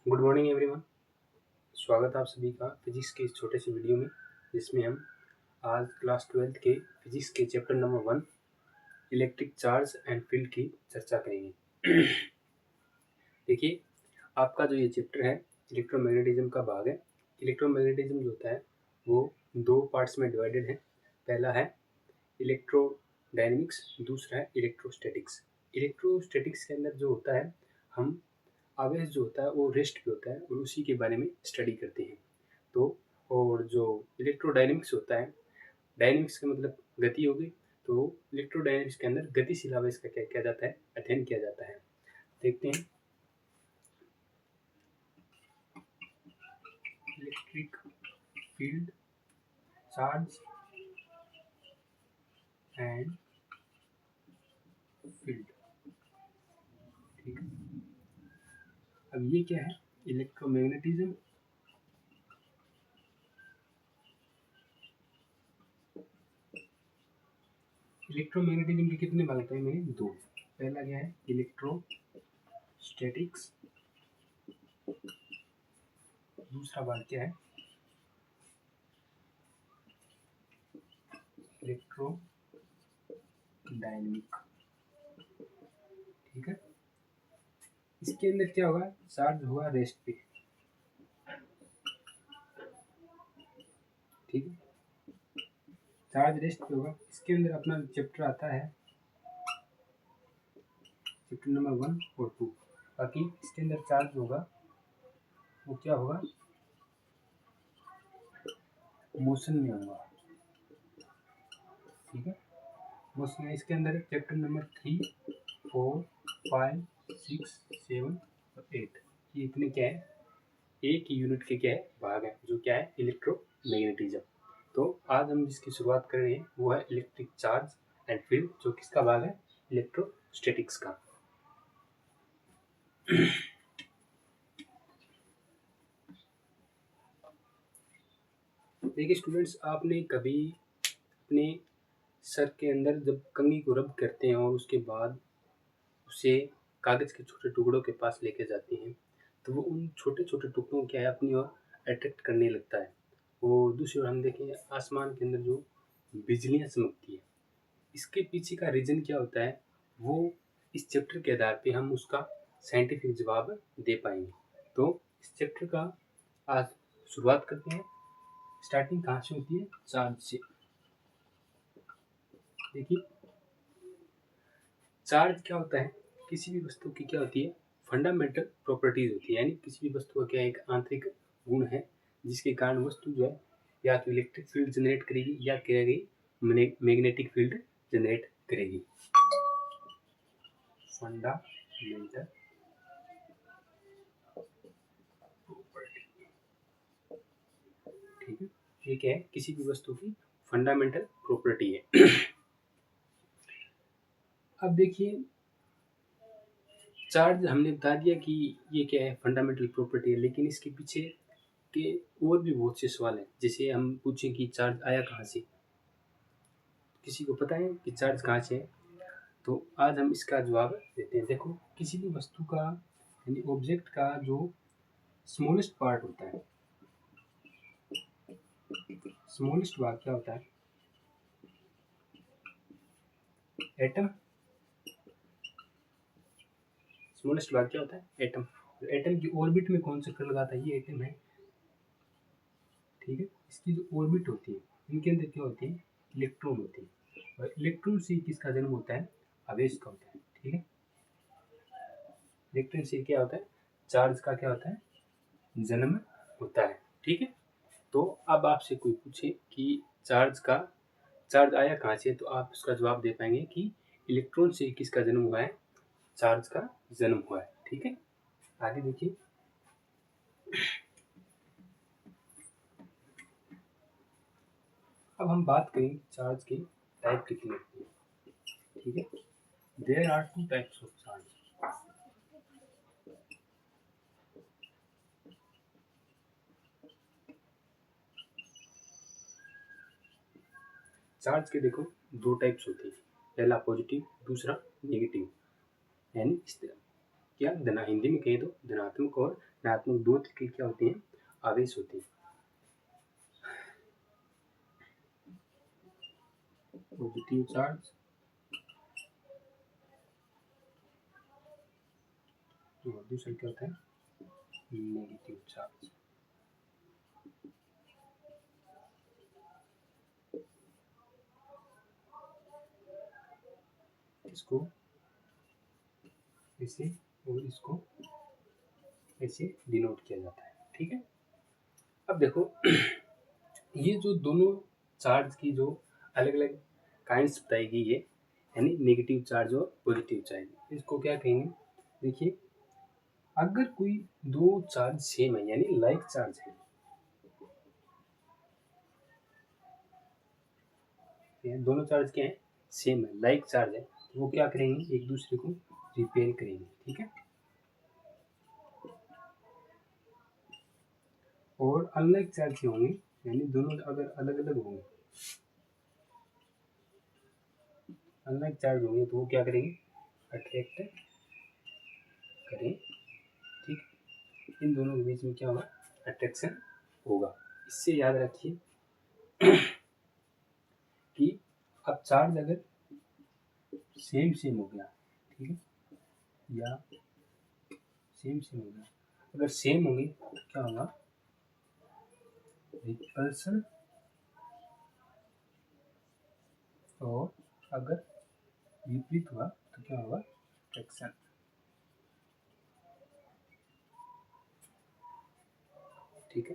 Good morning everyone. स्वागत है आप सभी का फिजिक्स के इस छोटे से वीडियो में, जिसमें हम आज क्लास 12th के फिजिक्स के chapter number 1 electric charge and field की चर्चा करेंगे। देखिए, आपका जो ये चैप्टर है इलेक्ट्रोमैग्नेटिज्म का भाग है। इलेक्ट्रोमैग्नेटिज्म जो होता है वो दो पार्ट्स में डिवाइडेड है। पहला है इलेक्ट्रोडायनेमिक्स, दूसरा है इलेक्ट्रोस्टैटिक्स। इलेक्ट्रोस्टैटिक्स के अंदर जो होता है, हम आवेश जो होता है वो रेस्ट पे होता है और उसी के बारे में स्टडी करते हैं। तो और जो इलेक्ट्रोडायनेमिक्स होता है, डायनेमिक्स का मतलब गति होगी, तो इलेक्ट्रोडायनेमिक्स के अंदर गतिशील आवेश का क्या किया जाता है, अध्ययन किया जाता है। देखते हैं electric field, charge and field. ठीक है, अब ये क्या है, इलेक्ट्रोमैग्नेटिज्म। इलेक्ट्रोमैग्नेटिज्म के कितने भाग होते हैं? मैंने दो। पहला क्या है, इलेक्ट्रोस्टैटिक्स। दूसरा भाग क्या है, इलेक्ट्रोडायनेमिक। ठीक है, इसके अंदर क्या होगा, चार्ज होगा रेस्ट पे। ठीक है, चार्ज रेस्ट पे होगा। इसके अंदर अपना चैप्टर आता है चैप्टर नंबर 1 और 2। बाकी इसके अंदर चार्ज होगा वो क्या होगा, मोशन में होगा। ठीक है, मोशन में। इसके अंदर चैप्टर नंबर 3, 4, 5, 6, 7 और 8, ये इतने क्या है, एक ही यूनिट के क्या है, भाग है, जो क्या है, इलेक्ट्रोमैग्नेटिज्म। तो आज हम जिसकी शुरुआत कर रहे हैं वो है इलेक्ट्रिक चार्ज एंड फील्ड, जो किसका भाग है, इलेक्ट्रोस्टैटिक्स का। देखिए स्टूडेंट्स, आपने कभी अपने सर के अंदर जब कंघी को रब करते हैं और उसके बाद उसे कागज के छोटे टुकड़ों के पास लेके जाते हैं, तो वो उन छोटे छोटे टुकड़ों को क्या है, अपनी ओर अट्रैक्ट करने लगता है। और दूसरी ओर हम देखें आसमान के अंदर जो बिजलियां चमकती है, इसके पीछे का रीजन क्या होता है, वो इस चैप्टर के आधार पे हम उसका साइंटिफिक जवाब दे पाएंगे। तो इस चैप्टर का आज शुरुआत करते हैं। स्टार्टिंग कहाँ से होती है, चार्ज से। देखिए, चार्ज क्या होता है, किसी भी वस्तु की क्या होती है, फंडामेंटल प्रॉपर्टीज होती है। यानी किसी भी वस्तु का क्या एक आंतरिक गुण है, जिसके कारण वस्तु जो है या तो इलेक्ट्रिक फील्ड जनरेट करेगी या करेगी मैग्नेटिक फील्ड जनरेट करेगी। Fundamental property. ठीक है, ये क्या है, किसी भी वस्तु की फंडामेंटल प्रॉपर्टी है। अब देखिए, चार्ज हमने बता दिया कि ये क्या है, फंडामेंटल प्रॉपर्टी है, लेकिन इसके पीछे के और भी बहुत से सवाल हैं। जैसे हम पूछें कि चार्ज आया कहाँ से, किसी को पता है कि चार्ज कहाँ से है? तो आज हम इसका जवाब देते हैं। देखो, किसी भी वस्तु का यानी ऑब्जेक्ट का जो स्मॉलेस्ट पार्ट होता है, स्मॉलेस्ट भाग क्या होता है, एटम। स्मॉलेस्ट भाग क्या होता है, एटम। एटम की ऑर्बिट में कौन सा कण लगाता है, ये एटम है। ठीक है, इसकी जो ऑर्बिट होती है, इनके अंदर क्या होती है, इलेक्ट्रॉन होते हैं। और इलेक्ट्रॉन से किसका जन्म होता है, आवेश का होता है। ठीक है, इलेक्ट्रॉन से क्या होता है, चार्ज का क्या होता है, जन्म होता है। ठीक है, तो अब आपसे कोई पूछे कि चार्ज आया कहाँ से, तो आप उसका जवाब दे पाएंगे कि इलेक्ट्रॉन से किसका जन्म हुआ है, चार्ज का जन्म हुआ है। ठीक है, आगे देखिए। अब हम बात करें चार्ज के टाइप कितने होते हैं। ठीक है, there are 2 types of charge. Charge के देखो दो टाइप्स होते हैं, पहला पॉजिटिव, दूसरा नेगेटिव। यानी इस तरह क्या, हिंदी में कहें तो धनात्मक और ऋणात्मक दो तरीके क्या होते हैं, आवेश होते हैं। पॉजिटिव चार्ज और दूसरा क्या होता है, नेगेटिव चार्ज। इसको ऐसे और इसको ऐसे डिनोट किया जाता है, ठीक है। अब देखो ये जो दोनों चार्ज की जो अलग अलग काइंड्स बताई गई है, यानी नेगेटिव चार्ज और पॉजिटिव चार्ज, इसको क्या कहेंगे, देखिए अगर कोई दो चार्ज सेम है यानी लाइक चार्ज है, दोनों चार्ज क्या है, सेम है, लाइक चार्ज है, तो वो क्या करेंगे, एक दूसरे को रिपेल करेंगे, ठीक है। और अनलाइक चार्ज क्या होंगे, यानी दोनों अगर अलग अलग होंगे, अनलाइक चार्ज होंगे तो वो क्या करेंगे, अट्रैक्ट करें, ठीक। इन दोनों के बीच में क्या होगा, अट्रैक्शन होगा। इससे याद रखिए कि अब चार्ज अगर सेम सेम हो गया, ठीक है, या सेम सेम हो गया, अगर सेम होंगे तो क्या होगा, रिपल्सन, और अगर विपरीत हुआ तो क्या होगा, अट्रैक्शन, ठीक है।